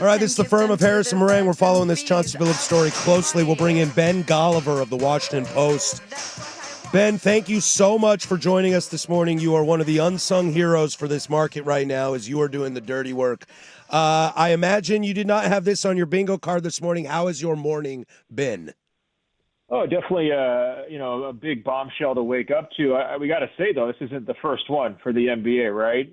All right, this is the Firm of Harris Marang. We're following this Chauncey Billups story closely. We'll bring in Ben Golliver of the Washington Post. Ben, thank you so much for joining us this morning. You are one of the unsung heroes for this market right now as you are doing the dirty work. I imagine you did not have this on your bingo card this morning. How has your morning been? Oh, definitely, a big bombshell to wake up to. We got to say, though, this isn't the first one for the NBA, right?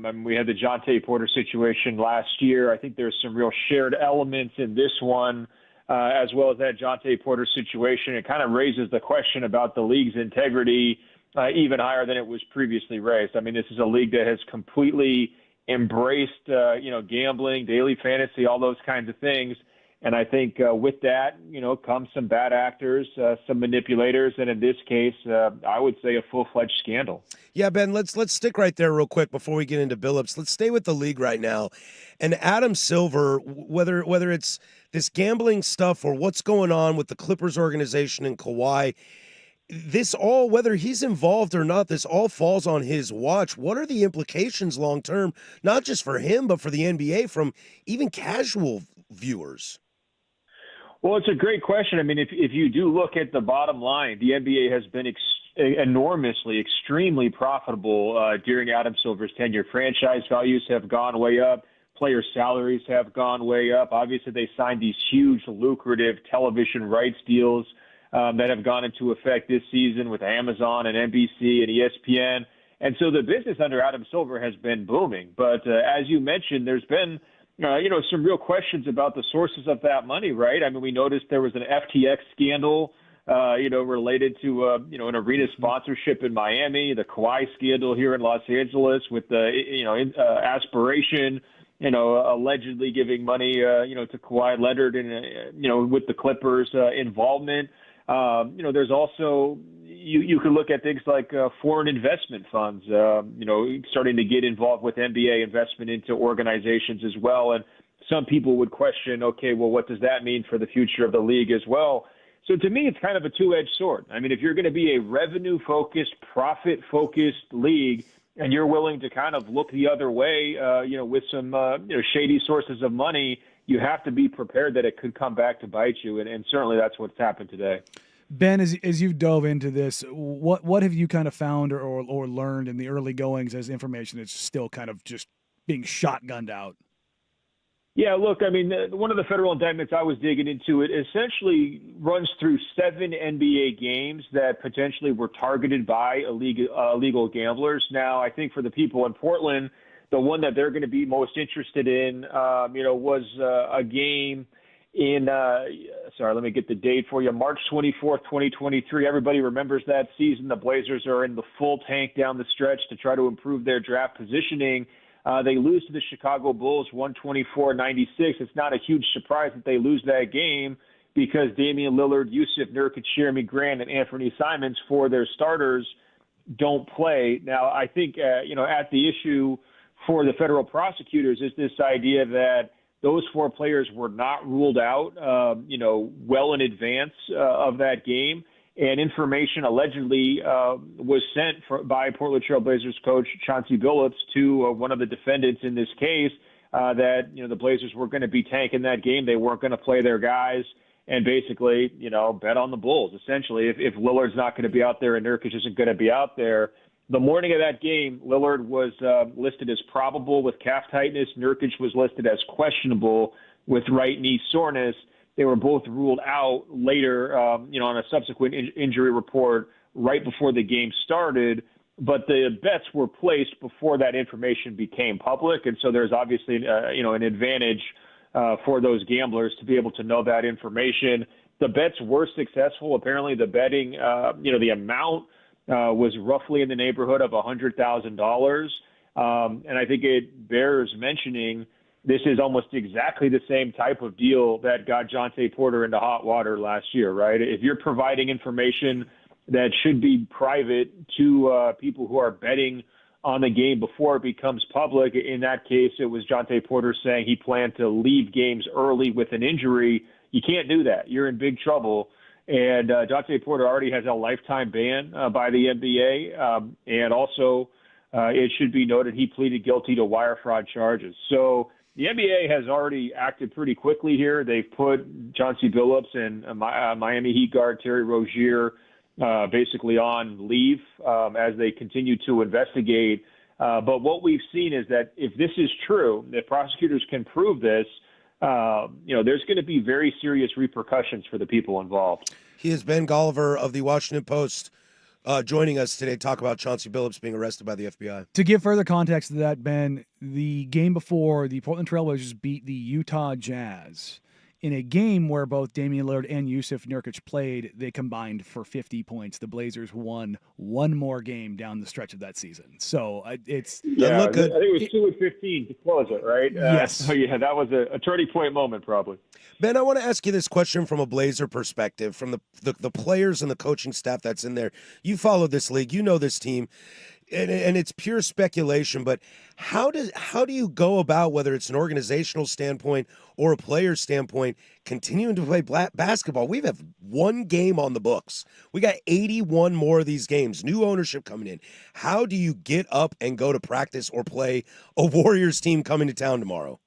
And we had the Jonte Porter situation last year. I think there's some real shared elements in this one, as well as that Jonte Porter situation. It kind of raises the question about the league's integrity even higher than it was previously raised. I mean, this is a league that has completely embraced, gambling, daily fantasy, all those kinds of things. And I think with that, comes some bad actors, some manipulators, and in this case, I would say a full-fledged scandal. Yeah, Ben, let's stick right there real quick before we get into Billups. Let's stay with the league right now. And Adam Silver, whether it's this gambling stuff or what's going on with the Clippers organization and Kawhi, this all, whether he's involved or not, this all falls on his watch. What are the implications long-term, not just for him, but for the NBA from even casual viewers? Well, it's a great question. I mean, if you do look at the bottom line, the NBA has been enormously, extremely profitable during Adam Silver's tenure. Franchise values have gone way up. Player salaries have gone way up. Obviously, they signed these huge, lucrative television rights deals that have gone into effect this season with Amazon and NBC and ESPN. And so the business under Adam Silver has been booming. But as you mentioned, there's been some real questions about the sources of that money, right? I mean, we noticed there was an FTX scandal, related to, an arena sponsorship in Miami, the Kawhi scandal here in Los Angeles with the, Aspiration, allegedly giving money, to Kawhi Leonard and, with the Clippers involvement. There's also, you could look at things like foreign investment funds, starting to get involved with NBA investment into organizations as well. And some people would question, okay, well, what does that mean for the future of the league as well? So to me, it's kind of a two-edged sword. I mean, if you're going to be a revenue-focused, profit-focused league, and you're willing to kind of look the other way, with some, shady sources of money, you have to be prepared that it could come back to bite you. And certainly that's what's happened today. Ben, as you've dove into this, what have you kind of found or learned in the early goings as information that's still kind of just being shotgunned out? Yeah, look, I mean, one of the federal indictments I was digging into, it essentially runs through 7 NBA games that potentially were targeted by illegal gamblers. Now, I think for the people in Portland, the one that they're going to be most interested in, was a game in, let me get the date for you, March 24th, 2023. Everybody remembers that season. The Blazers are in the full tank down the stretch to try to improve their draft positioning. They lose to the Chicago Bulls 124-96. It's not a huge surprise that they lose that game because Damian Lillard, Yusuf Nurkic, Jeremy Grant, and Anthony Simons, for their starters, don't play. Now, I think, at the issue for the federal prosecutors is this idea that those 4 players were not ruled out, well in advance of that game. And information allegedly was sent by Portland Trail Blazers coach Chauncey Billups to one of the defendants in this case that, the Blazers were going to be tanking that game. They weren't going to play their guys and basically, bet on the Bulls. Essentially, if Lillard's not going to be out there and Nurkic isn't going to be out there. The morning of that game, Lillard was listed as probable with calf tightness. Nurkic was listed as questionable with right knee soreness. They were both ruled out later, on a subsequent injury report right before the game started. But the bets were placed before that information became public. And so there's obviously, an advantage for those gamblers to be able to know that information. The bets were successful. Apparently the betting, the amount was roughly in the neighborhood of $100,000. And I think it bears mentioning this is almost exactly the same type of deal that got Jonte Porter into hot water last year, right? If you're providing information that should be private to people who are betting on the game before it becomes public, in that case, it was Jonte Porter saying he planned to leave games early with an injury. You can't do that. You're in big trouble. And Jonte Porter already has a lifetime ban by the NBA. And also, it should be noted he pleaded guilty to wire fraud charges. So The NBA has already acted pretty quickly here. They've put Chauncey Billups and Miami Heat guard Terry Rozier basically on leave as they continue to investigate. But what we've seen is that if this is true, if prosecutors can prove this, there's going to be very serious repercussions for the people involved. He is Ben Golliver of the Washington Post, joining us today to talk about Chauncey Billups being arrested by the FBI. To give further context to that, Ben, the game before, the Portland Trailblazers beat the Utah Jazz. In a game where both Damian Lillard and Yusuf Nurkic played, they combined for 50 points. The Blazers won one more game down the stretch of that season. So it's I think it was 2-15 to close it, right? Yes. So that was a turning point moment, probably. Ben, I want to ask you this question from a Blazer perspective, from the players and the coaching staff that's in there. You follow this league, you know this team, and it's pure speculation. But how do you go about, whether it's an organizational standpoint or a player standpoint, continuing to play basketball? We have one game on the books. We got 81 more of these games. New ownership coming in. How do you get up and go to practice or play a Warriors team coming to town tomorrow?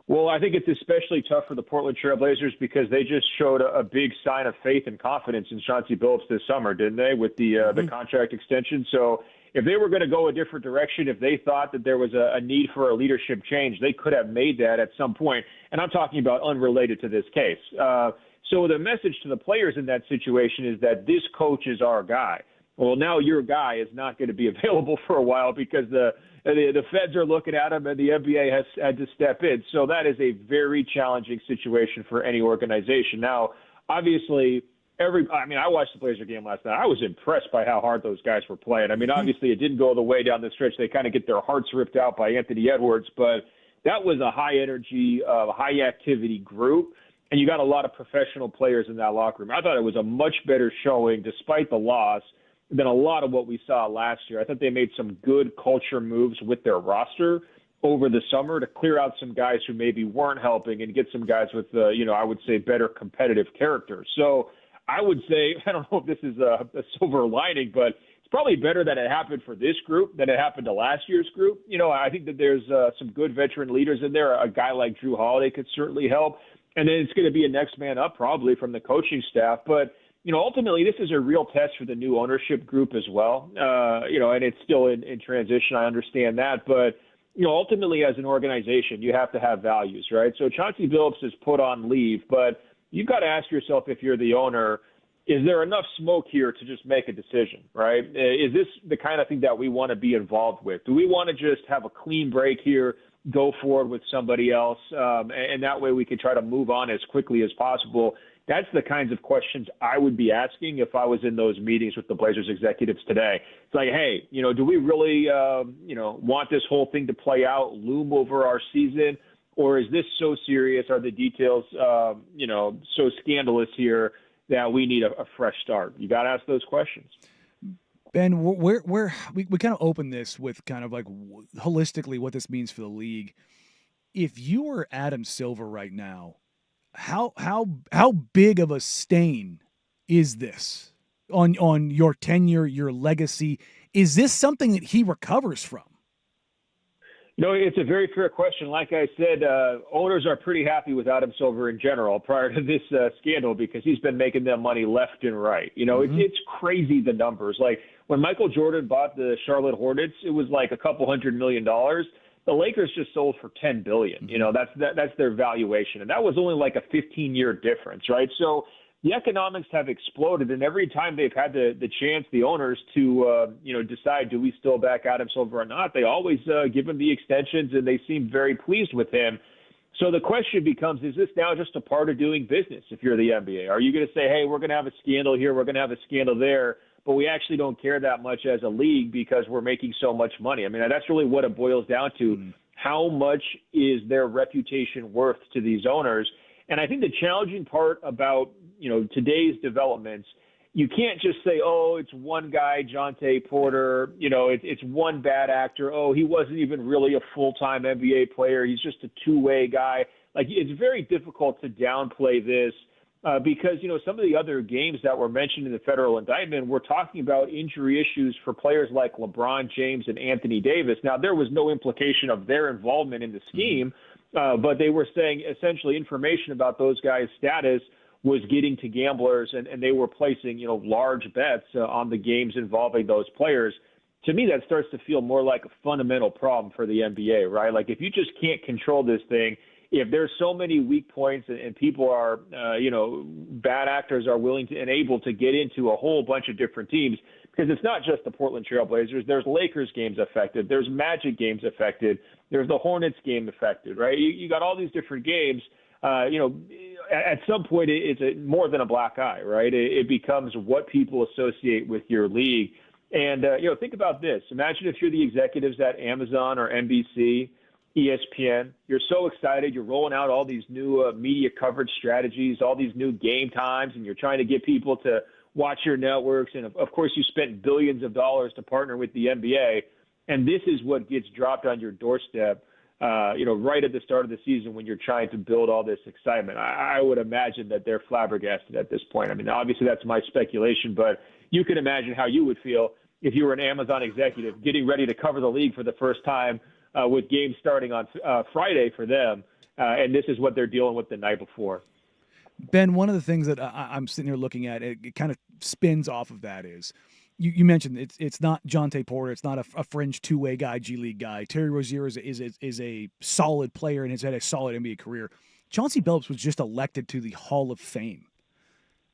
Well, I think it's especially tough for the Portland Trail Blazers because they just showed a big sign of faith and confidence in Chauncey Billups this summer, didn't they, with the contract extension? So if they were going to go a different direction, if they thought that there was a need for a leadership change, they could have made that at some point. And I'm talking about unrelated to this case. So the message to the players in that situation is that this coach is our guy. Well, now your guy is not going to be available for a while because the feds are looking at him and the NBA has had to step in. So that is a very challenging situation for any organization. Now, obviously, I watched the Blazer game last night. I was impressed by how hard those guys were playing. I mean, obviously, it didn't go the way down the stretch. They kind of get their hearts ripped out by Anthony Edwards, but that was a high-energy, high-activity group, and you got a lot of professional players in that locker room. I thought it was a much better showing, despite the loss, than a lot of what we saw last year. I thought they made some good culture moves with their roster over the summer to clear out some guys who maybe weren't helping and get some guys with, I would say, better competitive character. So I would say, I don't know if this is a silver lining, but it's probably better that it happened for this group than it happened to last year's group. I think that there's some good veteran leaders in there. A guy like Drew Holiday could certainly help. And then it's going to be a next man up probably from the coaching staff. But ultimately, this is a real test for the new ownership group as well. And it's still in transition. I understand that. But, ultimately, as an organization, you have to have values, right? So Chauncey Billups is put on leave, but you've got to ask yourself, if you're the owner, is there enough smoke here to just make a decision, right? Is this the kind of thing that we want to be involved with? Do we want to just have a clean break here, go forward with somebody else, and that way we can try to move on as quickly as possible? That's the kinds of questions I would be asking if I was in those meetings with the Blazers executives today. It's like, hey, do we really, want this whole thing to play out, loom over our season? Or is this so serious? Are the details, so scandalous here that we need a fresh start? You got to ask those questions. Ben, we kind of open this with kind of like holistically what this means for the league. If you were Adam Silver right now, how big of a stain is this on your tenure, your legacy? Is this something that he recovers from? It's a very fair question. Like I said, owners are pretty happy with Adam Silver in general prior to this scandal because he's been making them money left and right. It's crazy, the numbers. Like when Michael Jordan bought the Charlotte Hornets, it was like a couple $100 million. The Lakers just sold for $10 billion. That's their valuation. And that was only like a 15-year difference, right? So the economics have exploded, and every time they've had the chance, the owners, to decide, do we still back Adam Silver or not, they always give him the extensions, and they seem very pleased with him. So the question becomes, is this now just a part of doing business if you're the NBA? Are you going to say, hey, we're going to have a scandal here, we're going to have a scandal there, but we actually don't care that much as a league because we're making so much money? I mean, that's really what it boils down to. How much is their reputation worth to these owners? And I think the challenging part about, today's developments, you can't just say, oh, it's one guy, Jonte Porter, it's one bad actor. Oh, he wasn't even really a full-time NBA player. He's just a two-way guy. Like, it's very difficult to downplay this because, some of the other games that were mentioned in the federal indictment were talking about injury issues for players like LeBron James and Anthony Davis. Now, there was no implication of their involvement in the scheme, but they were saying essentially information about those guys' status was getting to gamblers, and they were placing, large bets on the games involving those players. To me, that starts to feel more like a fundamental problem for the NBA, right? Like, if you just can't control this thing, if there's so many weak points and people are, bad actors are willing to and able to get into a whole bunch of different teams, because it's not just the Portland Trail Blazers. There's Lakers games affected. There's Magic games affected. There's the Hornets game affected, right? You got all these different games. At some point, it's more than a black eye, right? It becomes what people associate with your league. And, think about this. Imagine if you're the executives at Amazon or NBC, ESPN. You're so excited. You're rolling out all these new media coverage strategies, all these new game times, and you're trying to get people to watch your networks. And, of course, you spent billions of dollars to partner with the NBA. And this is what gets dropped on your doorstep, right at the start of the season when you're trying to build all this excitement. I would imagine that they're flabbergasted at this point. I mean, obviously that's my speculation, but you can imagine how you would feel if you were an Amazon executive getting ready to cover the league for the first time with games starting on Friday for them, and this is what they're dealing with the night before. Ben, one of the things that I'm sitting here looking at, it kind of spins off of that is, you mentioned it's not Jonte Porter, it's not a fringe two-way guy, G League guy. Terry Rozier is a solid player and has had a solid NBA career. Chauncey Billups was just elected to the Hall of Fame.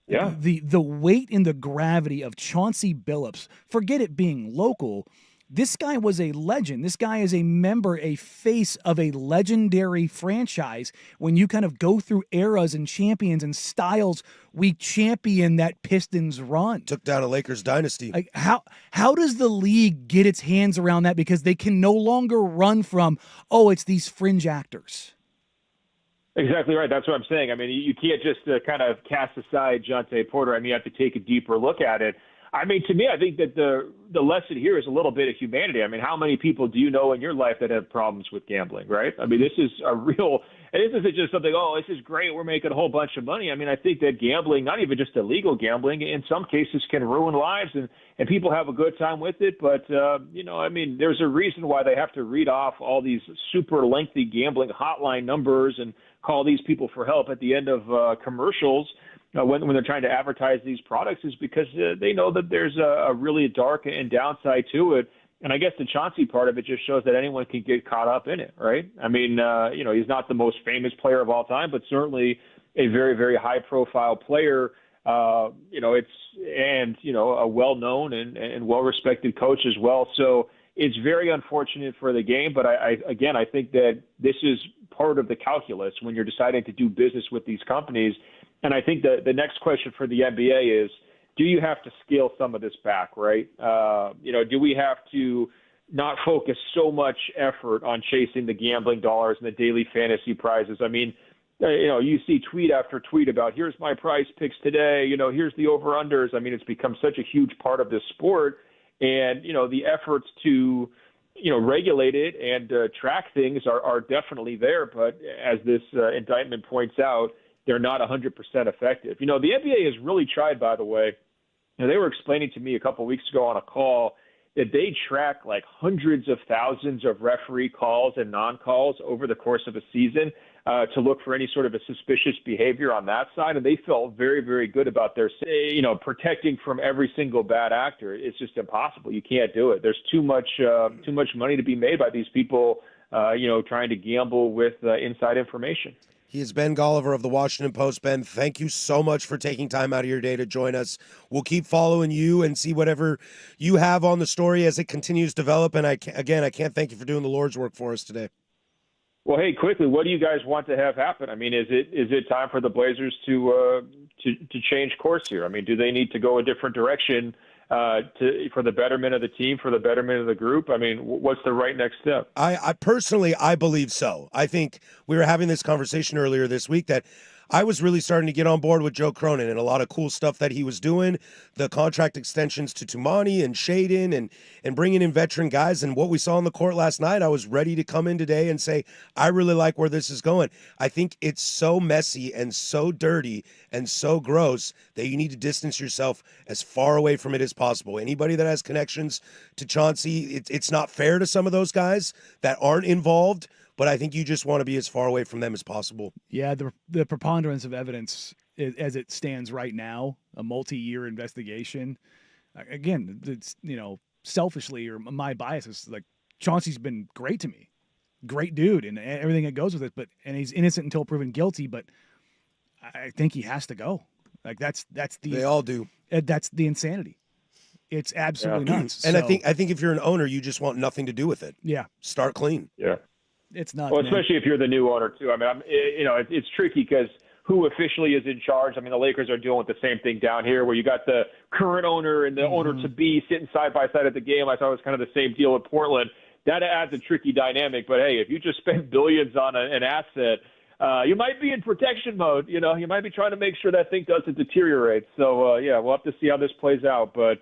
Yeah. The weight and the gravity of Chauncey Billups, forget it being local. This guy was a legend. This guy is a member, a face of a legendary franchise. When you kind of go through eras and champions and styles, we champion that Pistons run. Took down a Lakers dynasty. Like how does the league get its hands around that? Because they can no longer run from, it's these fringe actors. Exactly right. That's what I'm saying. I mean, you can't just kind of cast aside Jonte Porter. I mean, you have to take a deeper look at it. I mean, to me, I think that the lesson here is a little bit of humanity. I mean, how many people do you know in your life that have problems with gambling, right? I mean, this is a real – and this isn't just something, this is great, we're making a whole bunch of money. I mean, I think that gambling, not even just illegal gambling, in some cases can ruin lives, and people have a good time with it. But, I mean, there's a reason why they have to read off all these super lengthy gambling hotline numbers and call these people for help at the end of commercials. When they're trying to advertise these products, is because they know that there's a really dark and downside to it. And I guess the Chauncey part of it just shows that anyone can get caught up in it, right? I mean, he's not the most famous player of all time, but certainly a very, very high-profile player. A well-known and well-respected coach as well. So it's very unfortunate for the game, but I think that this is part of the calculus when you're deciding to do business with these companies. And I think the next question for the NBA is, do you have to scale some of this back, right? Do we have to not focus so much effort on chasing the gambling dollars and the daily fantasy prizes? I mean, you see tweet after tweet about, here's my prize picks today, here's the over-unders. I mean, it's become such a huge part of this sport. And, the efforts to, regulate it and track things are definitely there. But as this indictment points out, they're not 100% effective. The NBA has really tried, by the way. They were explaining to me a couple of weeks ago on a call that they track like hundreds of thousands of referee calls and non-calls over the course of a season to look for any sort of a suspicious behavior on that side. And they felt very, very good about their, protecting from every single bad actor. It's just impossible. You can't do it. There's too much money to be made by these people, trying to gamble with inside information. He is Ben Golliver of the Washington Post. Ben, thank you so much for taking time out of your day to join us. We'll keep following you and see whatever you have on the story as it continues to develop. And I can't thank you for doing the Lord's work for us today. Well, hey, quickly, what do you guys want to have happen? I mean, is it time for the Blazers to change course here? I mean, do they need to go a different direction for the betterment of the team, for the betterment of the group? I mean, what's the right next step? I personally believe so. I think we were having this conversation earlier this week that I was really starting to get on board with Joe Cronin and a lot of cool stuff that he was doing, the contract extensions to Tumani and Shaden and bringing in veteran guys. And what we saw on the court last night, I was ready to come in today and say, I really like where this is going. I think it's so messy and so dirty and so gross that you need to distance yourself as far away from it as possible. Anybody that has connections to Chauncey, it's not fair to some of those guys that aren't involved, but I think you just want to be as far away from them as possible. Yeah, the preponderance of evidence as it stands right now, a multi-year investigation. Again, it's, selfishly, or my bias is like, Chauncey's been great to me. Great dude and everything that goes with it, and he's innocent until proven guilty, but I think he has to go. Like that's they all do. That's the insanity. It's absolutely nuts. And I think if you're an owner, you just want nothing to do with it. Yeah. Start clean. Yeah. It's not. Well, especially if you're the new owner too. I mean, it's tricky because who officially is in charge? I mean, the Lakers are dealing with the same thing down here, where you got the current owner and the owner to be sitting side by side at the game. I thought it was kind of the same deal with Portland. That adds a tricky dynamic. But hey, if you just spend billions on an asset, you might be in protection mode. You might be trying to make sure that thing doesn't deteriorate. So we'll have to see how this plays out. But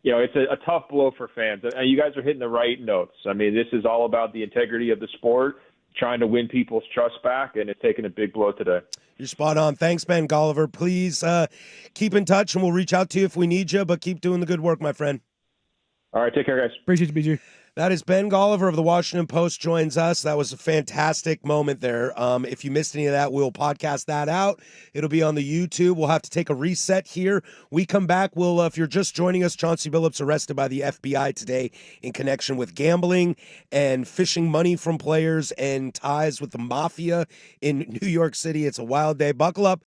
it's a tough blow for fans. And you guys are hitting the right notes. I mean, this is all about the integrity of the sport, trying to win people's trust back, and it's taking a big blow today. You're spot on. Thanks, Ben Golliver. Please keep in touch, and we'll reach out to you if we need you, but keep doing the good work, my friend. All right, take care, guys. Appreciate you, BG. That is Ben Golliver of the Washington Post joins us. That was a fantastic moment there. If you missed any of that, we'll podcast that out. It'll be on the YouTube. We'll have to take a reset here. We come back. We'll, if you're just joining us, Chauncey Billups arrested by the FBI today in connection with gambling and fishing money from players and ties with the mafia in New York City. It's a wild day. Buckle up.